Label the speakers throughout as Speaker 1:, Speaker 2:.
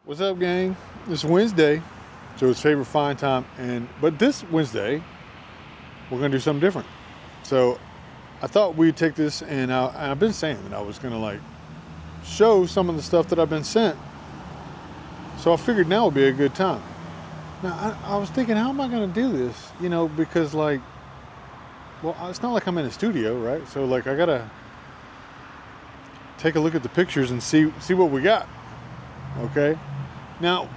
Speaker 1: What's up, gang? It's Wednesday, so it's favorite fine time, but this Wednesday we're gonna do something different. So I thought we'd take this, and I've been saying that I was gonna like show some of the stuff that I've been sent. So I figured now would be a good time. Now I was thinking, how am I gonna do this? You know, because like, well, it's not like I'm in a studio, right? So like, I gotta take a look at the pictures and see what we got. Okay. Now,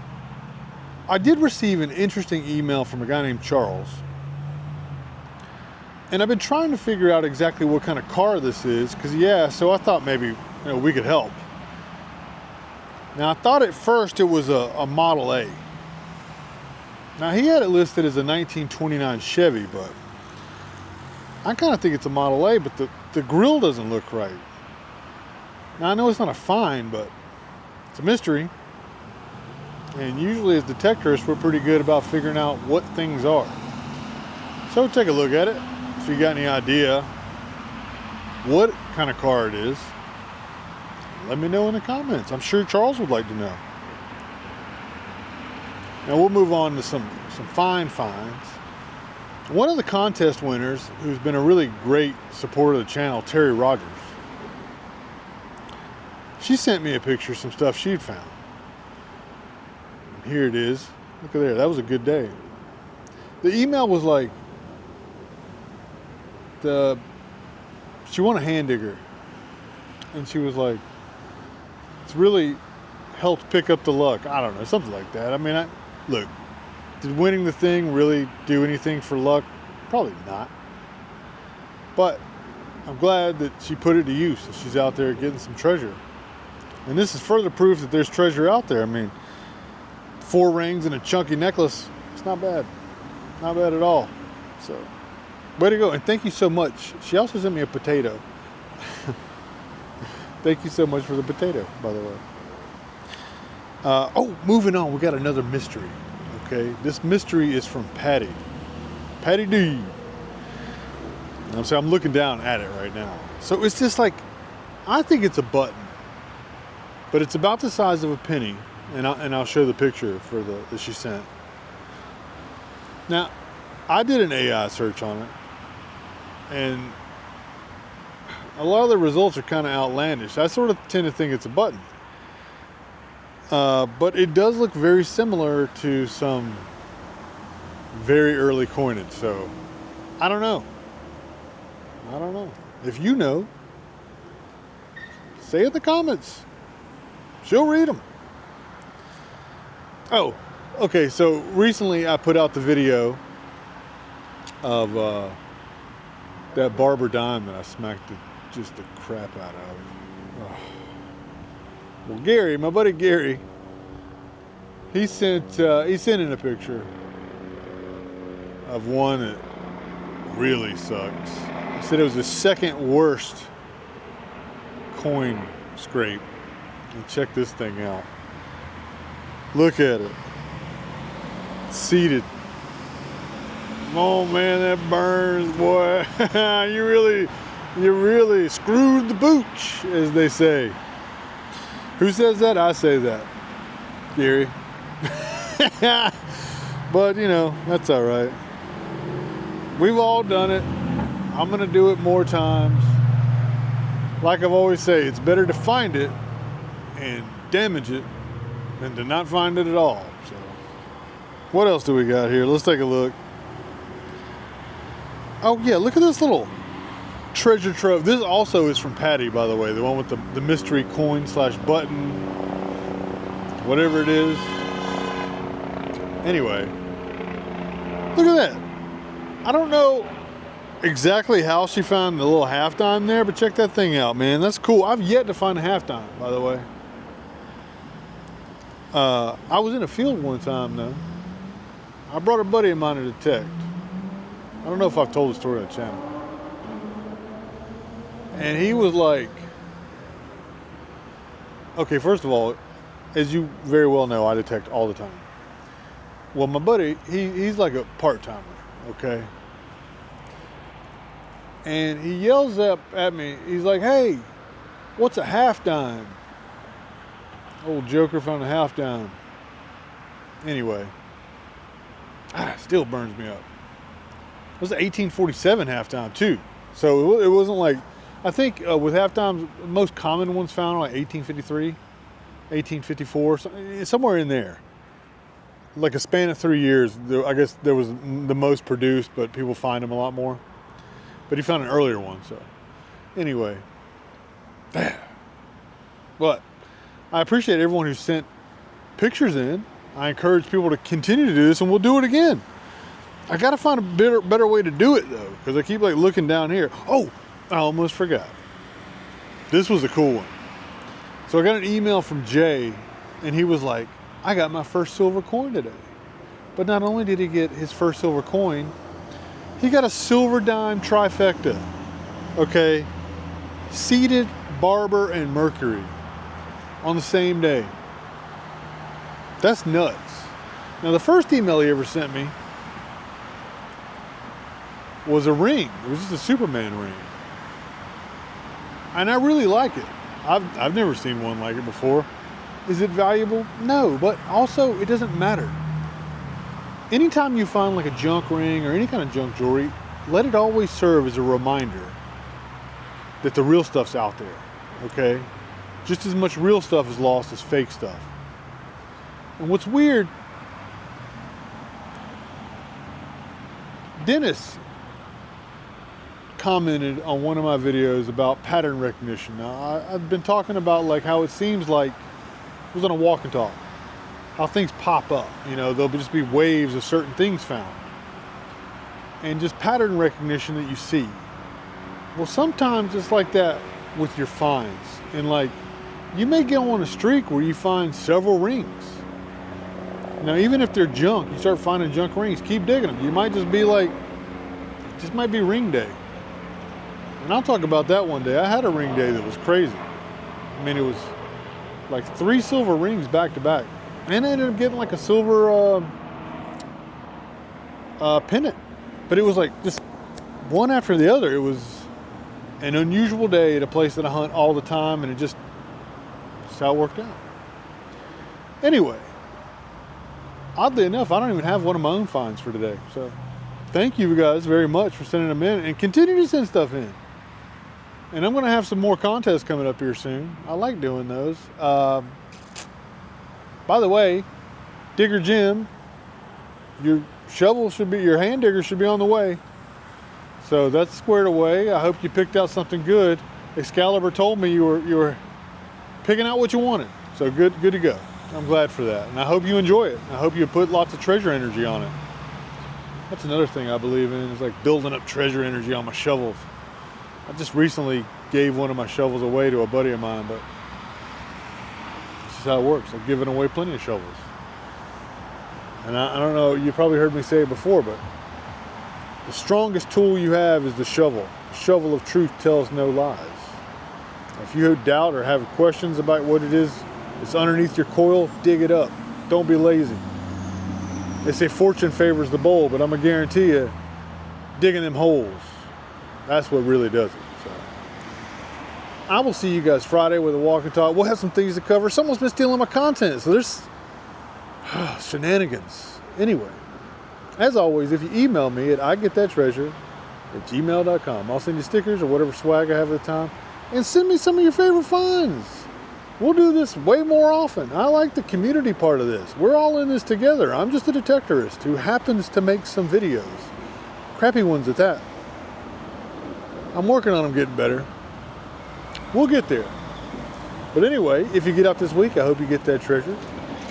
Speaker 1: I did receive an interesting email from a guy named Charles, and I've been trying to figure out exactly what kind of car this is, so I thought maybe we could help. Now, I thought at first it was a Model A. Now, he had it listed as a 1929 Chevy, but I kind of think it's a Model A, but the grille doesn't look right. Now, I know it's not a find, but it's a mystery. And usually as detectorists, we're pretty good about figuring out what things are. So take a look at it. If you got any idea what kind of car it is, let me know in the comments. I'm sure Charles would like to know. Now we'll move on to some fine finds. One of the contest winners, who's been a really great supporter of the channel, Terry Rogers, she sent me a picture of some stuff she'd found. Here it is. Look at there. That was a good day. The email was like, she won a hand digger, and she was like, it's really helped pick up the luck. I don't know, something like that. I mean, look, did winning the thing really do anything for luck? Probably not. But I'm glad that she put it to use, and she's out there getting some treasure. And this is further proof that there's treasure out there. I mean, 4 rings and a chunky necklace, it's not bad. Not bad at all. So, way to go. And thank you so much. She also sent me a potato. Thank you so much for the potato, by the way. Moving on, we got another mystery. Okay, this mystery is from Patty. Patty D. I'm looking down at it right now. So it's just like, I think it's a button, but it's about the size of a penny. And I'll show the picture for that she sent. Now, I did an AI search on it, and a lot of the results are kind of outlandish. I sort of tend to think it's a button, but it does look very similar to some very early coinage. So, I don't know. If you know, say it in the comments. She'll read them. Oh, okay, so recently I put out the video of that Barber dime that I smacked just the crap out of. Oh. Well, Gary, my buddy Gary, he sent in a picture of one that really sucks. He said it was the second worst coin scrape. And check this thing out. Look at it. Seated. Oh man, that burns, boy. you really screwed the booch, as they say. Who says that? I say that. Gary. But that's all right. We've all done it. I'm gonna do it more times. Like I've always said, it's better to find it and damage it than to not find it at all. So, what else do we got here? Let's take a look. Oh yeah, look at this little treasure trove. This also is from Patty, by the way, the one with the mystery coin / button, whatever it is. Anyway, look at that. I don't know exactly how she found the little half dime there, but check that thing out, man. That's cool. I've yet to find a half dime, by the way. I was in a field one time, though. I brought a buddy of mine to detect. I don't know if I've told the story on the channel. And he was like, okay, first of all, as you very well know, I detect all the time. Well, my buddy, he's like a part-timer, okay? And he yells up at me. He's like, hey, what's a half dime? Old Joker found a half dime. Anyway, still burns me up. It was an 1847 half dime too. So it wasn't like, I think with half dimes, most common ones found like 1853, 1854, somewhere in there. Like a span of 3 years, I guess there was the most produced, but people find them a lot more. But he found an earlier one, so. Anyway. But I appreciate everyone who sent pictures in. I encourage people to continue to do this, and we'll do it again. I gotta find a better way to do it though, because I keep like looking down here. Oh, I almost forgot. This was a cool one. So I got an email from Jay, and he was like, I got my first silver coin today. But not only did he get his first silver coin, he got a silver dime trifecta. Okay, seated, barber, and Mercury on the same day. That's nuts. Now the first email he ever sent me was a ring. It was just a Superman ring. And I really like it. I've never seen one like it before. Is it valuable? No, but also it doesn't matter. Anytime you find like a junk ring or any kind of junk jewelry, let it always serve as a reminder that the real stuff's out there, okay? Just as much real stuff is lost as fake stuff. And what's weird, Dennis commented on one of my videos about pattern recognition. Now, I've been talking about like how it seems like, it was on a walk and talk, how things pop up. You know, there'll just be waves of certain things found. And just pattern recognition that you see. Well, sometimes it's like that with your finds. And like, you may get on a streak where you find several rings. Now, even if they're junk, you start finding junk rings, keep digging them. You might just be like, it just might be ring day. And I'll talk about that one day. I had a ring day that was crazy. I mean, it was like 3 silver rings back to back. And I ended up getting like a silver pennant. But it was like just one after the other. It was an unusual day at a place that I hunt all the time, and just how it worked out. Anyway, oddly enough, I don't even have one of my own finds for today. So thank you guys very much for sending them in, and continue to send stuff in. And I'm going to have some more contests coming up here soon. I like doing those. By the way, Digger Jim, your shovel should be, your hand digger should be on the way. So that's squared away. I hope you picked out something good. Excalibur told me you were picking out what you wanted. So good to go. I'm glad for that. And I hope you enjoy it. I hope you put lots of treasure energy on it. That's another thing I believe in, is like building up treasure energy on my shovels. I just recently gave one of my shovels away to a buddy of mine, but this is how it works. I've given away plenty of shovels. And I don't know, you probably heard me say it before, but the strongest tool you have is the shovel. The shovel of truth tells no lies. If you doubt or have questions about what it is that's underneath your coil, dig it up. Don't be lazy. They say fortune favors the bold, but I'm gonna guarantee you, digging them holes, that's what really does it. So I will see you guys Friday with a walk and talk. We'll have some things to cover. Someone's been stealing my content, so there's shenanigans. Anyway, as always, if you email me at igetthattreasure@gmail.com, I'll send you stickers or whatever swag I have at the time, and send me some of your favorite finds. We'll do this way more often. I like the community part of this. We're all in this together. I'm just a detectorist who happens to make some videos. Crappy ones at that. I'm working on them getting better. We'll get there. But anyway, if you get out this week, I hope you get that treasure.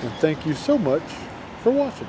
Speaker 1: And thank you so much for watching.